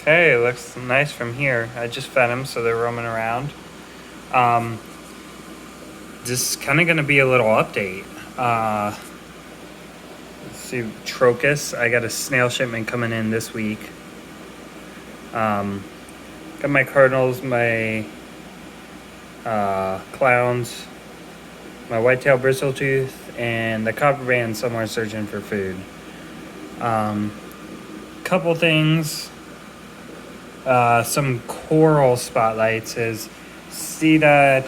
Hey, it looks nice from here. I just fed them, so they're roaming around. Um, this is kind of going to be a little update. Let's see, Trocus. I got a snail shipment coming in this week. Got my cardinals, my clowns, my whitetail bristletooth, and the copper band somewhere searching for food. Couple things. Some coral spotlights is see that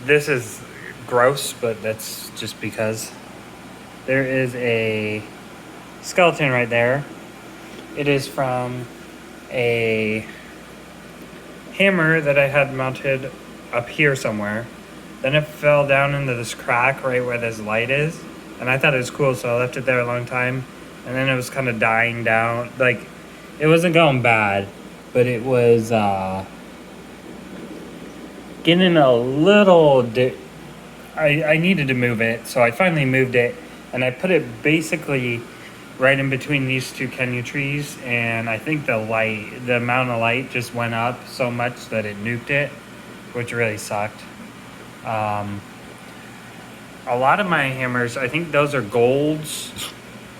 this is gross, but that's just because there is a skeleton right there. It is from a hammer that I had mounted up here somewhere. Then it fell down into this crack right where this light is, and I thought it was cool, so I left it there a long time. And then it was kind of dying down. Like, it wasn't going bad, but it was getting a little... I needed to move it, so I finally moved it. And I put it basically right in between these two Kenya trees. And I think the amount of light just went up so much that it nuked it, which really sucked. A lot of my hammers, I think those are golds.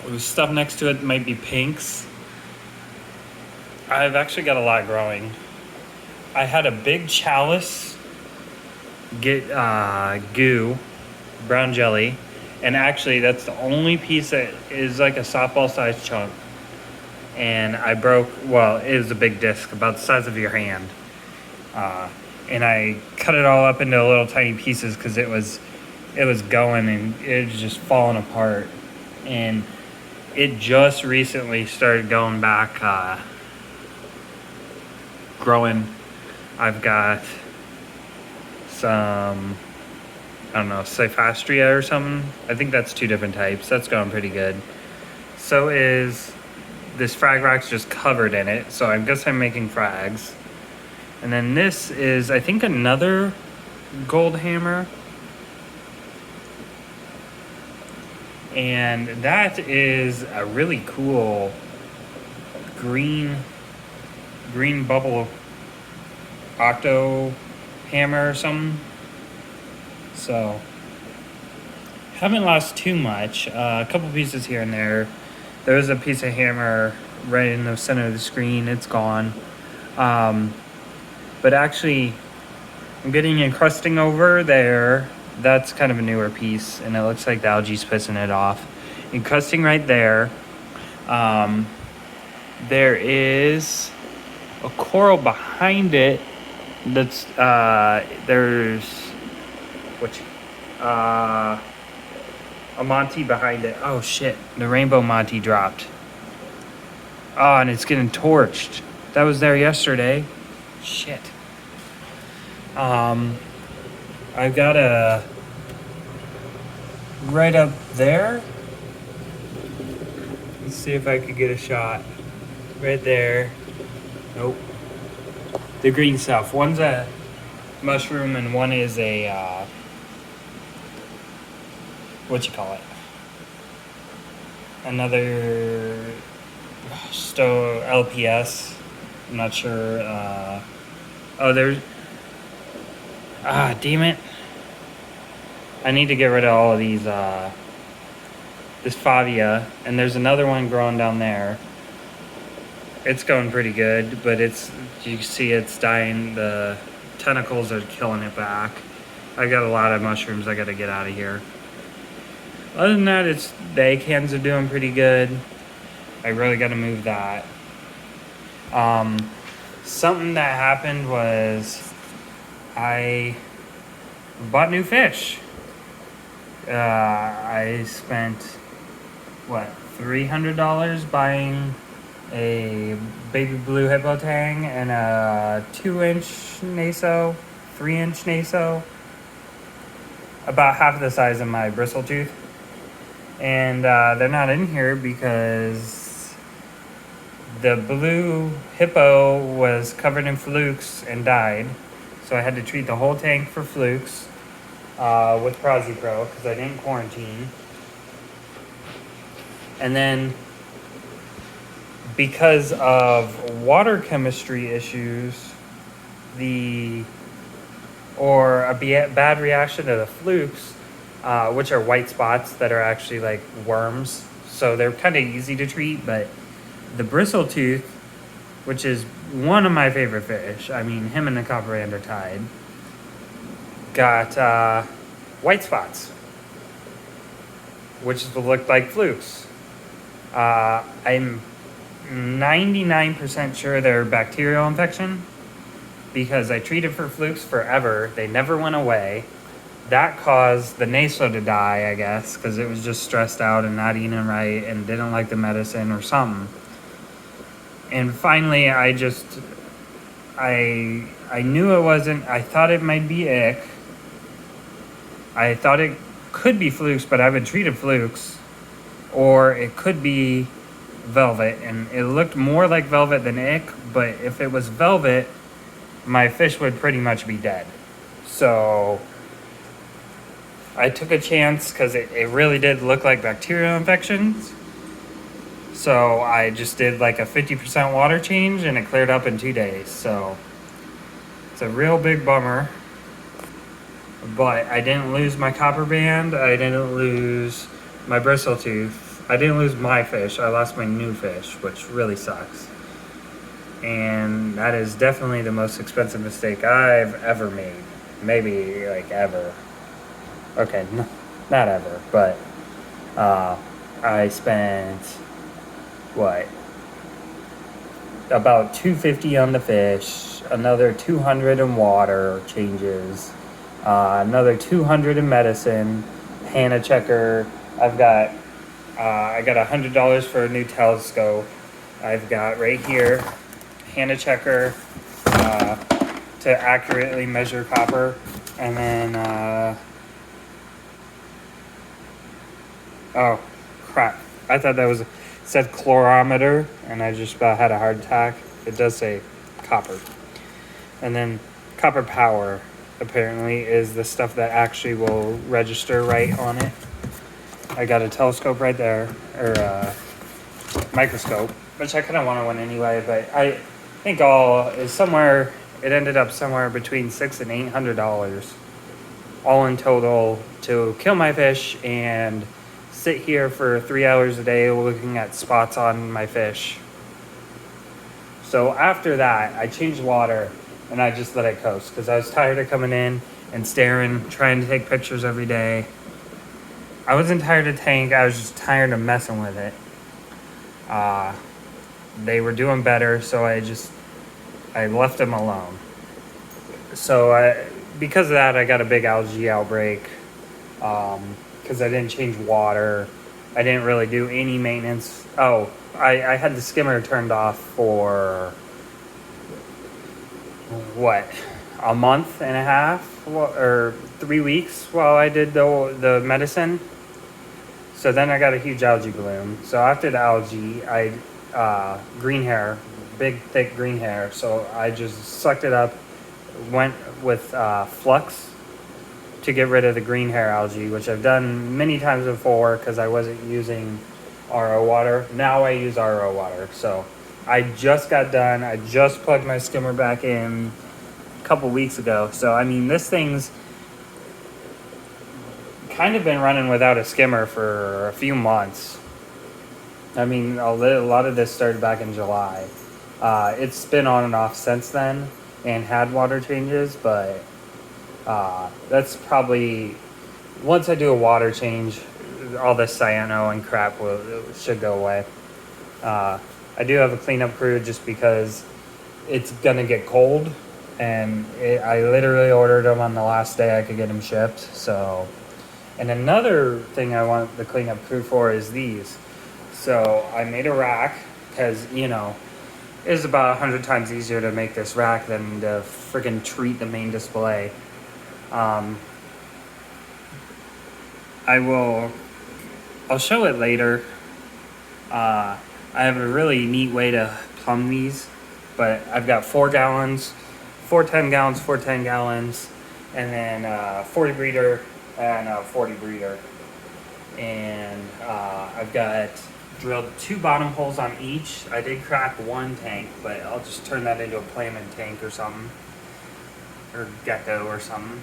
The stuff next to it might be pinks. I've actually got a lot growing. I had a big chalice get goo, brown jelly, and actually that's the only piece that is like a softball sized chunk. And I broke, well, it was a big disc about the size of your hand. And I cut it all up into little tiny pieces because it was going and it was just falling apart. And it just recently started going back, growing. I've got some, I don't know, Cyphastria or something. I think that's two different types. That's going pretty good. So is this frag rock's just covered in it. So I guess I'm making frags. And then this is, I think, another gold hammer. And that is a really cool green bubble octo hammer or something. So, haven't lost too much. A couple pieces here and there. There was a piece of hammer right in the center of the screen. It's gone. But actually, I'm getting encrusting over there. That's kind of a newer piece, and it looks like the algae's pissing it off. Encrusting right there. There is a coral behind it. That's there's a Monty behind it. Oh shit! The rainbow Monty dropped. Oh, and it's getting torched. That was there yesterday. Shit. I've got a right up there. Let's see if I could get a shot. Right there. Nope. The green stuff. One's a mushroom and one is a what you call it? Another LPS. I'm not sure. Oh, there's. Damn it. I need to get rid of all of these, this Favia, and there's another one growing down there. It's going pretty good, but you see it's dying. The tentacles are killing it back. I got a lot of mushrooms I gotta get out of here. Other than that, the acans are doing pretty good. I really gotta move that. Something that happened was I bought new fish. I spent, $300 buying a baby blue hippo tang and a 2-inch naso, 3-inch naso, about half the size of my bristletooth. And they're not in here because the blue hippo was covered in flukes and died. So I had to treat the whole tank for flukes with ProziPro because I didn't quarantine. And then because of water chemistry issues, or a bad reaction to the flukes, which are white spots that are actually like worms. So they're kind of easy to treat, but the bristletooth, which is one of my favorite fish, I mean, him and the copperand are tied, got white spots, which looked like flukes. I'm 99% sure they're bacterial infection because I treated for flukes forever. They never went away. That caused the naso to die, I guess, because it was just stressed out and not eating right and didn't like the medicine or something. And finally, I knew it wasn't. I thought it might be ick. I thought it could be flukes, but I've been treated flukes. Or it could be velvet, and it looked more like velvet than ick, but if it was velvet, my fish would pretty much be dead. So I took a chance because it really did look like bacterial infections. So I just did like a 50% water change and it cleared up in 2 days. So it's a real big bummer. But I didn't lose my copper band. I didn't lose my bristletooth. I didn't lose my fish. I lost my new fish, which really sucks. And that is definitely the most expensive mistake I've ever made. Maybe like ever. Okay, not ever, but I spent about $250 on the fish, another $200 in water changes, another $200 in medicine, Hannah checker. I got $100 for a new telescope. I've got right here Hannah checker to accurately measure copper, and then oh crap! I thought that said chlorometer, and I just about had a heart attack. It does say copper. And then copper power apparently is the stuff that actually will register right on it. I got a telescope right there, or a microscope, which I kind of wanted one anyway, but I think it ended up somewhere between $600 and $800 all in total to kill my fish and sit here for 3 hours a day looking at spots on my fish. So after that, I changed water and I just let it coast because I was tired of coming in and staring, trying to take pictures every day. I wasn't tired of tank, I was just tired of messing with it. They were doing better, so I left them alone. So because of that, I got a big algae outbreak. Because I didn't change water. I didn't really do any maintenance. Oh, I had the skimmer turned off for, a month and a half or 3 weeks while I did the medicine. So then I got a huge algae bloom. So after the algae, green hair, big thick green hair. So I just sucked it up, went with flux to get rid of the green hair algae, which I've done many times before because I wasn't using RO water. Now I use RO water. So I just got done. I just plugged my skimmer back in a couple weeks ago. So I mean, this thing's kind of been running without a skimmer for a few months. I mean, a lot of this started back in July. It's been on and off since then and had water changes, but that's probably, once I do a water change, all this cyano and crap should go away. I do have a cleanup crew just because it's gonna get cold, and I literally ordered them on the last day I could get them shipped. So, and another thing I want the cleanup crew for is these. So I made a rack because, it's about 100 times easier to make this rack than to freaking treat the main display. I'll show it later. I have a really neat way to plumb these, but I've got 4 gallons, 4 10 gallons, 4 10 gallons, and then 40 breeder and a 40 breeder. And I've got drilled 2 bottom holes on each. I did crack 1 tank, but I'll just turn that into a planing tank or something, or gecko or something.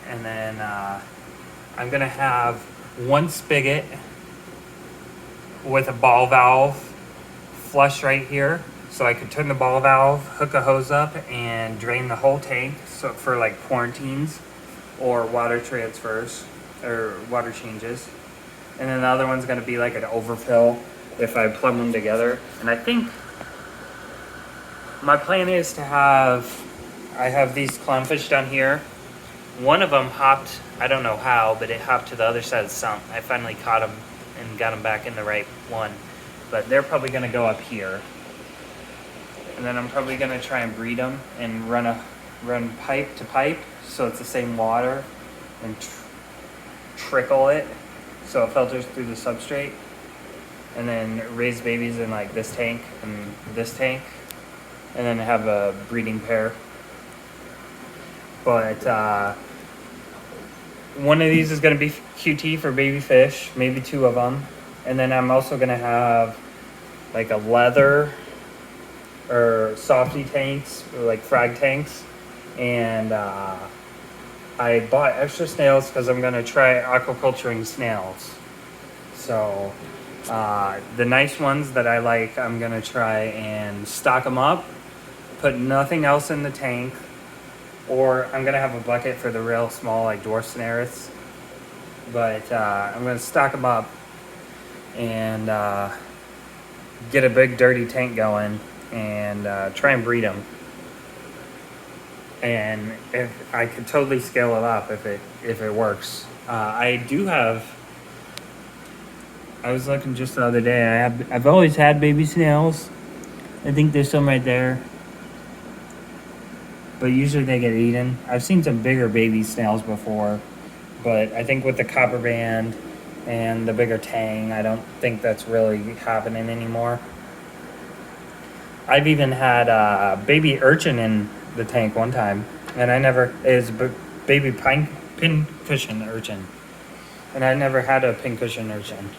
And then I'm gonna have 1 spigot with a ball valve flush right here, so I could turn the ball valve, hook a hose up, and drain the whole tank, so for like quarantines or water transfers or water changes. And then the other one's gonna be like an overfill if I plug them together. And I think my plan is to I have these clownfish down here. One of them hopped, I don't know how, but it hopped to the other side of the sump. I finally caught him and got him back in the right one. But they're probably gonna go up here. And then I'm probably gonna try and breed them and run pipe to pipe so it's the same water, and trickle it so it filters through the substrate, and then raise babies in like this tank and this tank, and then have a breeding pair. But one of these is going to be QT for baby fish, maybe 2 of them. And then I'm also going to have like a leather or softy tanks, or like frag tanks. And I bought extra snails because I'm going to try aquaculturing snails. So the nice ones that I like, I'm going to try and stock them up, put nothing else in the tank. Or I'm going to have a bucket for the real small, like dwarf snares. But I'm going to stock them up and get a big dirty tank going and try and breed them. And if I could totally scale it up if it works. I was looking just the other day. I've always had baby snails. I think there's some right there. But usually they get eaten. I've seen some bigger baby snails before, but I think with the copper band and the bigger tang, I don't think that's really happening anymore. I've even had a baby urchin in the tank one time, and it was a baby pincushion urchin, and I never had a pincushion urchin.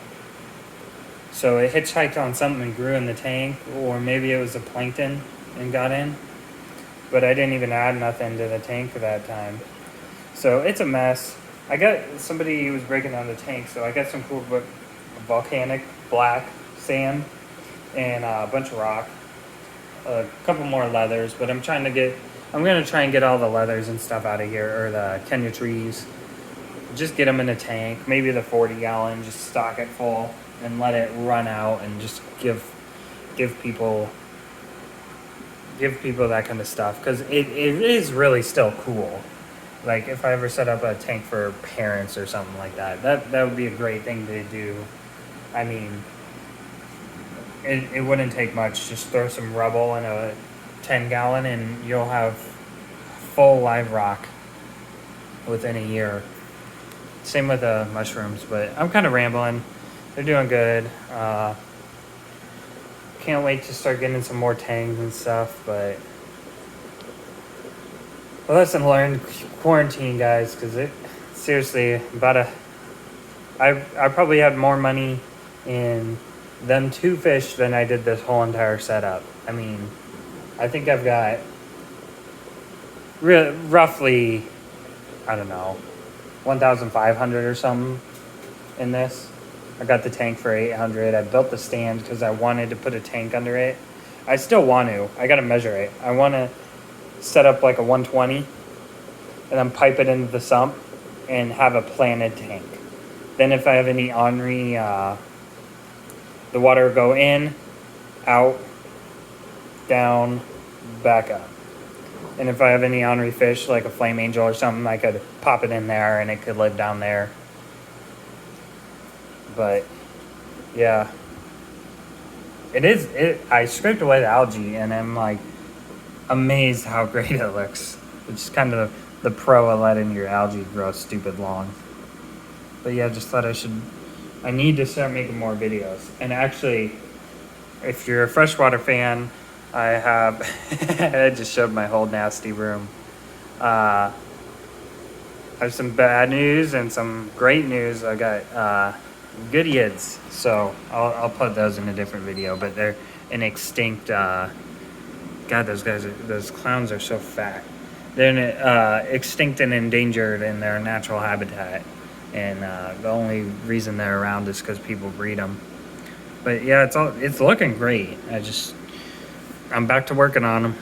So it hitchhiked on something and grew in the tank, or maybe it was a plankton and got in. But I didn't even add nothing to the tank for that time. So it's a mess. I got somebody who was breaking down the tank, so I got some cool volcanic black sand and a bunch of rock. A couple more leathers, but I'm going to try and get all the leathers and stuff out of here, or the Kenya trees. Just get them in a tank, maybe the 40-gallon, just stock it full and let it run out, and just give people that kind of stuff, because it is really still cool. Like if I ever set up a tank for parents or something like that would be a great thing to do. I mean, it wouldn't take much. Just throw some rubble in a 10-gallon and you'll have full live rock within a year. Same with the mushrooms, but I'm kind of rambling. They're doing good. Can't wait to start getting some more tangs and stuff, but lesson learned, quarantine, guys, because it seriously I probably had more money in them 2 fish than I did this whole entire setup. I mean, I think I've got roughly, I don't know, 1,500 or something in this. I got the tank for 800. I built the stand because I wanted to put a tank under it. I still want to. I got to measure it. I want to set up like a 120 and then pipe it into the sump and have a planted tank. Then if I have any ornery, the water will go in, out, down, back up. And if I have any ornery fish like a flame angel or something, I could pop it in there and it could live down there. But yeah, I scraped away the algae and I'm like amazed how great it looks. It's just kind of the pro of letting your algae grow stupid long. But yeah, just thought I need to start making more videos. And actually, if you're a freshwater fan, I just showed my whole nasty room. I have some bad news and some great news. I got Goodyids. So I'll put those in a different video, but they're an extinct. God, those clowns are so fat. They're extinct and endangered in their natural habitat, and the only reason they're around is because people breed them. But yeah, it's looking great. I'm back to working on them.